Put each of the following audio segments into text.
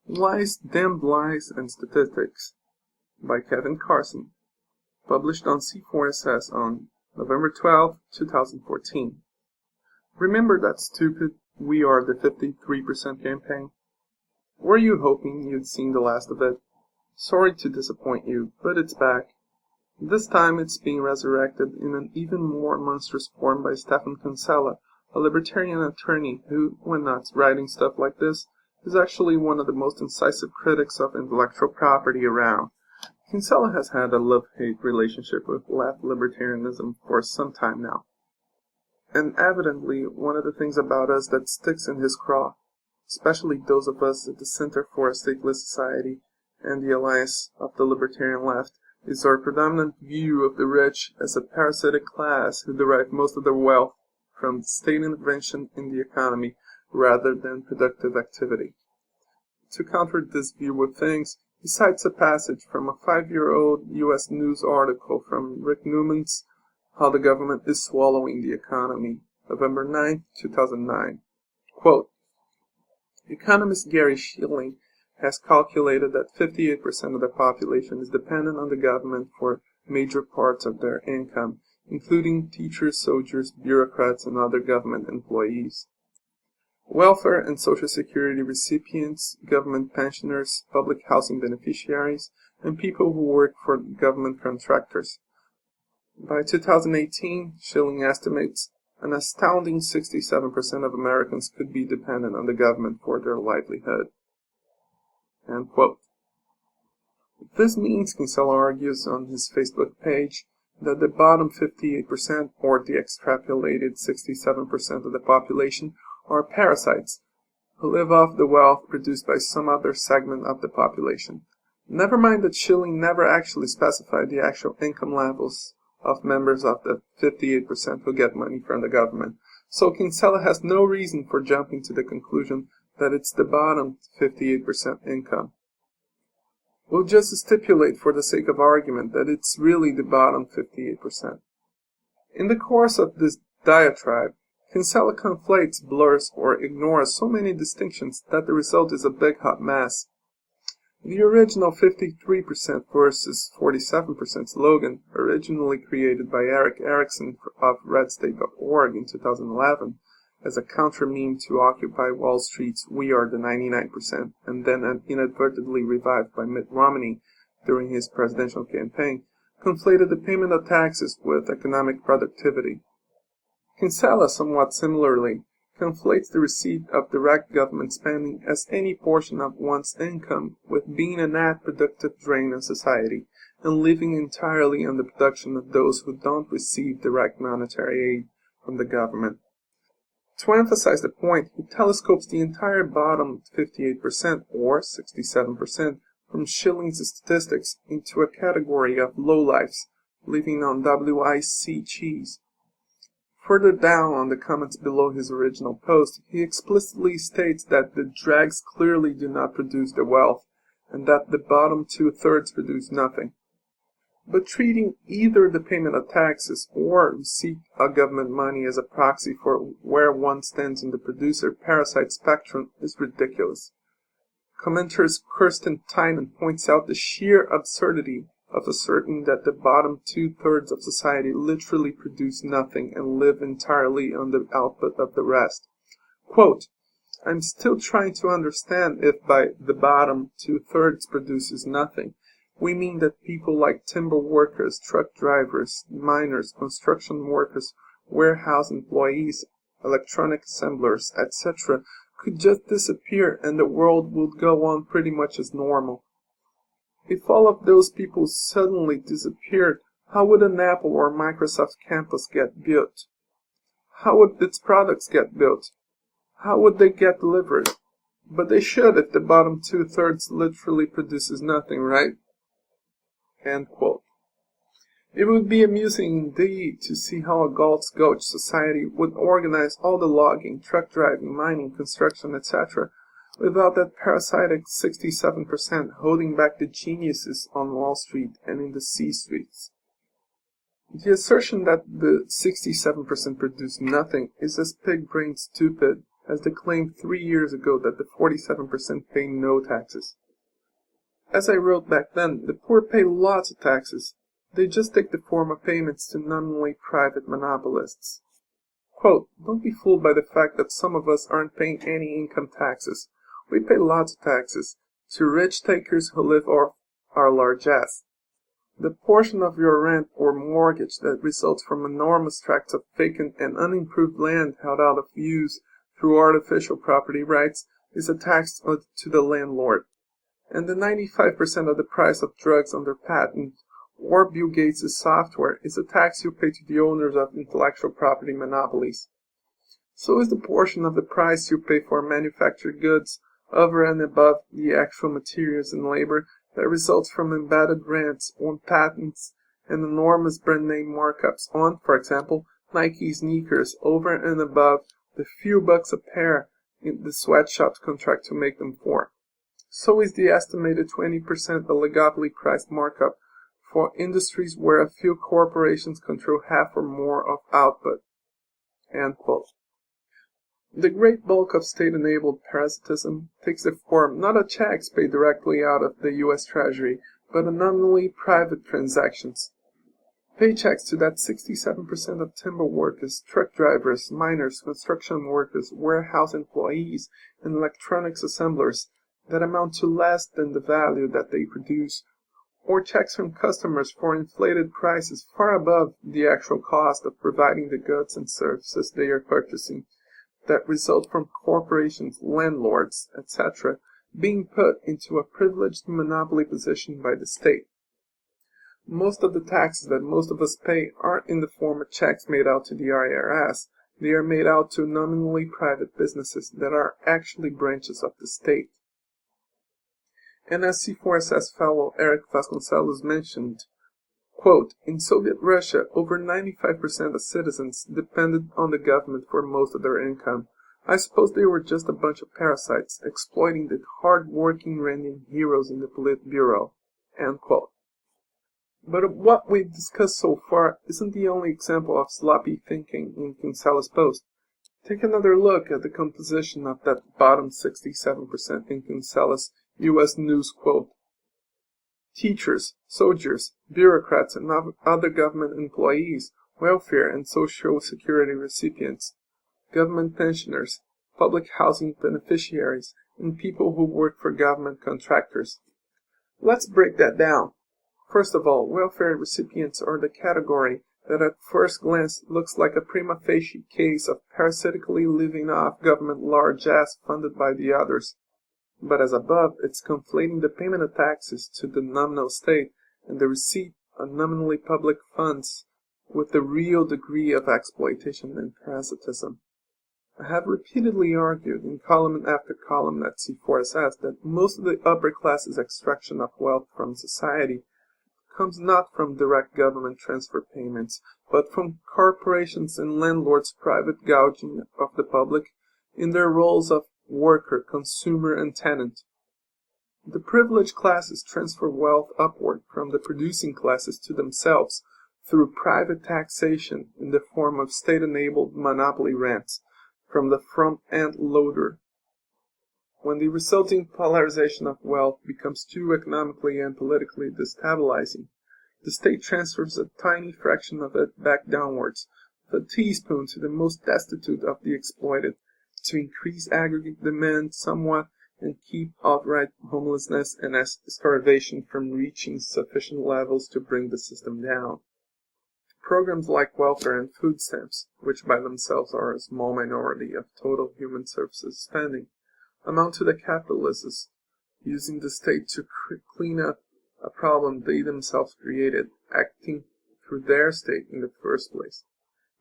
Lies, Damned Lies, and Statistics by Carson, published on C4SS on November 12, 2014. Remember that stupid We Are the 53% campaign? Were you hoping you'd seen the last of it? Sorry to disappoint you, but it's back. This time it's being resurrected in an even more monstrous form by Stephen Kinsella, a libertarian attorney who, when not writing stuff like this, is actually one of the most incisive critics of intellectual property around. Kinsella has had a love-hate relationship with left libertarianism for some time now. And evidently, one of the things about us that sticks in his craw, especially those of us at the Center for a Stateless Society and the Alliance of the Libertarian Left, is our predominant view of the rich as a parasitic class who derive most of their wealth from state intervention in the economy rather than productive activity. To counter this view of things, he cites a passage from a 5-year-old U.S. News article from Rick Newman's How the Government is Swallowing the Economy, November 9, 2009. Quote, economist Gary Schilling has calculated that 58% of the population is dependent on the government for major parts of their income, including teachers, soldiers, bureaucrats, and other government employees. Welfare and Social Security recipients, government pensioners, public housing beneficiaries, and people who work for government contractors. By 2018, Schilling estimates an astounding 67% of Americans could be dependent on the government for their livelihood. End quote. This means, Kinsella argues on his Facebook page, that the bottom 58%, or the extrapolated 67% of the population, are parasites who live off the wealth produced by some other segment of the population. Never mind that Schilling never actually specified the actual income levels of members of the 58% who get money from the government, so Kinsella has no reason for jumping to the conclusion that it's the bottom 58% income. We'll just stipulate for the sake of argument that it's really the bottom 58%. In the course of this diatribe, Kinsella conflates, blurs, or ignores so many distinctions that the result is a big hot mess. The original 53% versus 47% slogan, originally created by Erick of redstate.org in 2011 as a counter-meme to Occupy Wall Street's We Are the 99%, and then inadvertently revived by Mitt Romney during his presidential campaign, conflated the payment of taxes with economic productivity. Kinsella, somewhat similarly, conflates the receipt of direct government spending as any portion of one's income with being a net productive drain on society and living entirely on the production of those who don't receive direct monetary aid from the government. To emphasize the point, he telescopes the entire bottom 58%, or 67%, from Schilling's statistics into a category of lowlifes living on WIC cheese. Further down on the comments below his original post, he explicitly states that the dregs clearly do not produce the wealth, and that the bottom 2/3 produce nothing. But treating either the payment of taxes or receipt of government money as a proxy for where one stands in the producer-parasite spectrum is ridiculous. Commenter Kirsten Tynan points out the sheer absurdity of asserting that the bottom 2/3 of society literally produce nothing and live entirely on the output of the rest. Quote, I'm still trying to understand if by the bottom 2/3 produces nothing, we mean that people like timber workers, truck drivers, miners, construction workers, warehouse employees, electronic assemblers, etc. could just disappear and the world would go on pretty much as normal. If all of those people suddenly disappeared, how would an Apple or Microsoft campus get built? How would its products get built? How would they get delivered? But they should if the bottom 2/3 literally produces nothing, right? End quote. It would be amusing indeed to see how a Galt's Gulch society would organize all the logging, truck driving, mining, construction, etc., without that parasitic 67% holding back the geniuses on Wall Street and in the C-suites. The assertion that the 67% produce nothing is as pig-brained stupid as they claimed 3 years ago that the 47% pay no taxes. As I wrote back then, the poor pay lots of taxes. They just take the form of payments to nominally private monopolists. Quote, don't be fooled by the fact that some of us aren't paying any income taxes. We pay lots of taxes to rich takers who live off our largesse. The portion of your rent or mortgage that results from enormous tracts of vacant and unimproved land held out of use through artificial property rights is a tax to the landlord. And the 95% of the price of drugs under patent or Bill Gates' software is a tax you pay to the owners of intellectual property monopolies. So is the portion of the price you pay for manufactured goods over and above the actual materials and labor that results from embedded rents on patents and enormous brand name markups on, for example, Nike sneakers over and above the few bucks a pair in the sweatshops contract to make them for. So is the estimated 20% oligopoly price markup for industries where a few corporations control half or more of output. End quote. The great bulk of state-enabled parasitism takes the form not of checks paid directly out of the U.S. Treasury, but of nominally private transactions. Paychecks to that 67% of timber workers, truck drivers, miners, construction workers, warehouse employees, and electronics assemblers that amount to less than the value that they produce, or checks from customers for inflated prices far above the actual cost of providing the goods and services they are purchasing, that result from corporations, landlords, etc., being put into a privileged monopoly position by the state. Most of the taxes that most of us pay aren't in the form of checks made out to the IRS. They are made out to nominally private businesses that are actually branches of the state. And as C4SS fellow Erick Vasconcelos mentioned, quote, in Soviet Russia, over 95% of citizens depended on the government for most of their income. I suppose they were just a bunch of parasites, exploiting the hard-working Randian heroes in the Politburo, end quote. But what we've discussed so far isn't the only example of sloppy thinking in Vasconcelos' post. Take another look at the composition of that bottom 67% in Vasconcelos' U.S. News quote. Teachers, soldiers, bureaucrats, and other government employees, welfare and social security recipients, government pensioners, public housing beneficiaries, and people who work for government contractors. Let's break that down. First of all, welfare recipients are the category that at first glance looks like a prima facie case of parasitically living off government largesse funded by the others. But as above, it's conflating the payment of taxes to the nominal state and the receipt of nominally public funds with the real degree of exploitation and parasitism. I have repeatedly argued in column after column at C4SS that most of the upper class's extraction of wealth from society comes not from direct government transfer payments, but from corporations and landlords' private gouging of the public in their roles of worker, consumer, and tenant. The privileged classes transfer wealth upward from the producing classes to themselves through private taxation in the form of state-enabled monopoly rents from the front-end loader. When the resulting polarization of wealth becomes too economically and politically destabilizing, the state transfers a tiny fraction of it back downwards, with a teaspoon to the most destitute of the exploited, to increase aggregate demand somewhat and keep outright homelessness and starvation from reaching sufficient levels to bring the system down. Programs like welfare and food stamps, which by themselves are a small minority of total human services spending, amount to the capitalists using the state to clean up a problem they themselves created, acting through their state in the first place.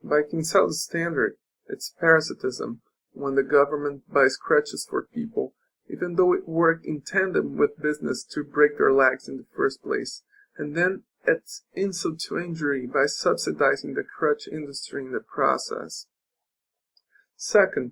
By Vasconcelos' standard, it's parasitism when the government buys crutches for people, even though it worked in tandem with business to break their legs in the first place, and then adds insult to injury by subsidizing the crutch industry in the process. Second,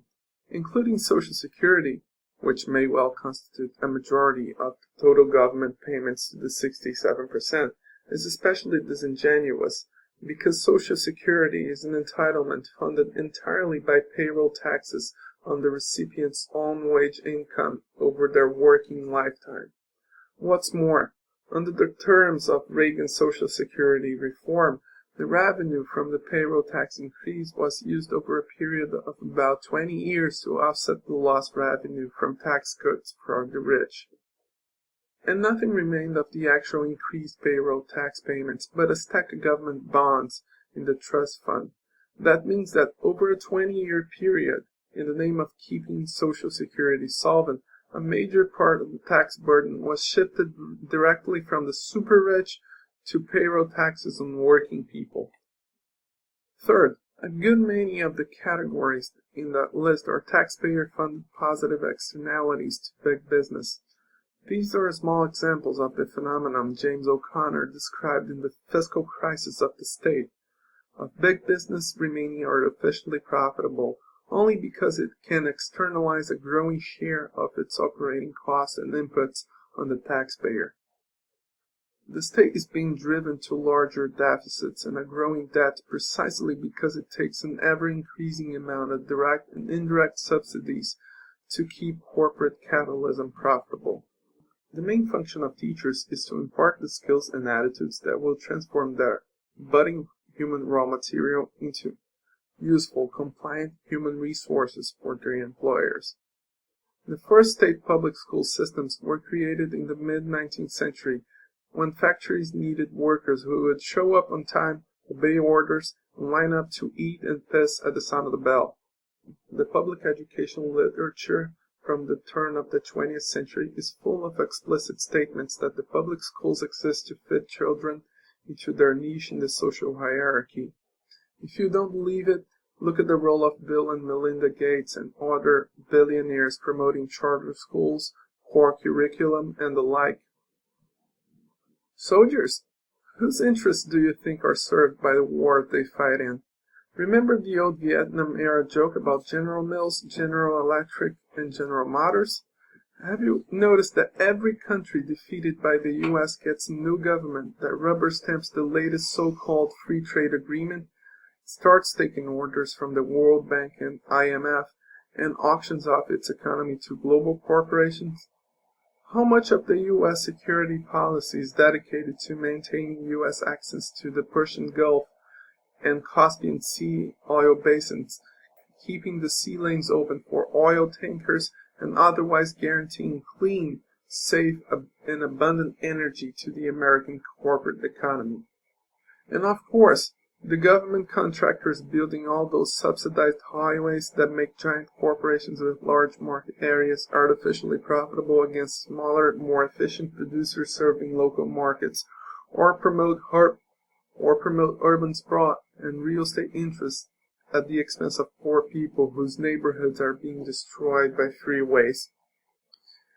including Social Security, which may well constitute a majority of the total government payments to the 67%, is especially disingenuous because Social Security is an entitlement funded entirely by payroll taxes on the recipient's own wage income over their working lifetime. What's more, under the terms of Reagan's Social Security reform, the revenue from the payroll tax increase was used over a period of about 20 years to offset the lost revenue from tax cuts for the rich. And nothing remained of the actual increased payroll tax payments but a stack of government bonds in the trust fund. That means that over a 20-year period, in the name of keeping Social Security solvent, a major part of the tax burden was shifted directly from the super rich to payroll taxes on working people. Third, a good many of the categories in that list are taxpayer-funded positive externalities to big business. These are small examples of the phenomenon James O'Connor described in The Fiscal Crisis of the State, of big business remaining artificially profitable only because it can externalize a growing share of its operating costs and inputs on the taxpayer. The state is being driven to larger deficits and a growing debt precisely because it takes an ever-increasing amount of direct and indirect subsidies to keep corporate capitalism profitable. The main function of teachers is to impart the skills and attitudes that will transform their budding human raw material into useful, compliant human resources for their employers. The first state public school systems were created in the mid-19th century when factories needed workers who would show up on time, obey orders, and line up to eat and piss at the sound of the bell. The public educational literature from the turn of the 20th century is full of explicit statements that the public schools exist to fit children into their niche in the social hierarchy. If you don't believe it, look at the role of Bill and Melinda Gates and other billionaires promoting charter schools, core curriculum, and the like. Soldiers, whose interests do you think are served by the war they fight in? Remember the old Vietnam-era joke about General Mills, General Electric, and General Motors? Have you noticed that every country defeated by the U.S. gets a new government that rubber stamps the latest so-called free trade agreement, starts taking orders from the World Bank and IMF, and auctions off its economy to global corporations? How much of the U.S. security policy is dedicated to maintaining U.S. access to the Persian Gulf and Caspian Sea oil basins, keeping the sea lanes open for oil tankers, and otherwise guaranteeing clean, safe, and abundant energy to the American corporate economy? And of course, the government contractors building all those subsidized highways that make giant corporations with large market areas artificially profitable against smaller, more efficient producers serving local markets, or promote urban sprawl and real estate interests at the expense of poor people whose neighborhoods are being destroyed by freeways.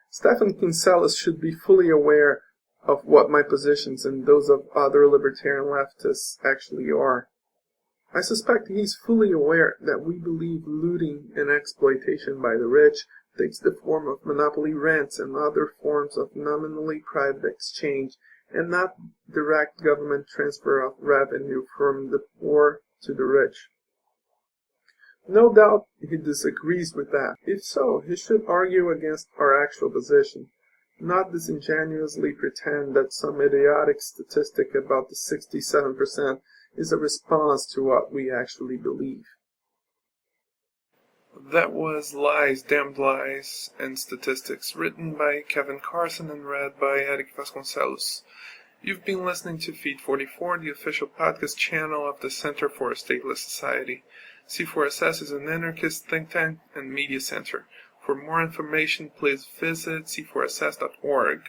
Stephen Vasconcelos should be fully aware of what my positions and those of other libertarian leftists actually are. I suspect he's fully aware that we believe looting and exploitation by the rich takes the form of monopoly rents and other forms of nominally private exchange, and not direct government transfer of revenue from the poor to the rich. No doubt he disagrees with that. If so, he should argue against our actual position, not disingenuously pretend that some idiotic statistic about the 67% is a response to what we actually believe. That was Lies, Damned Lies, and Statistics, written by Kevin Carson and read by Erick Vasconcelos. You've been listening to Feed 44, the official podcast channel of the Center for a Stateless Society. C4SS is an anarchist think tank and media center. For more information, please visit c4ss.org.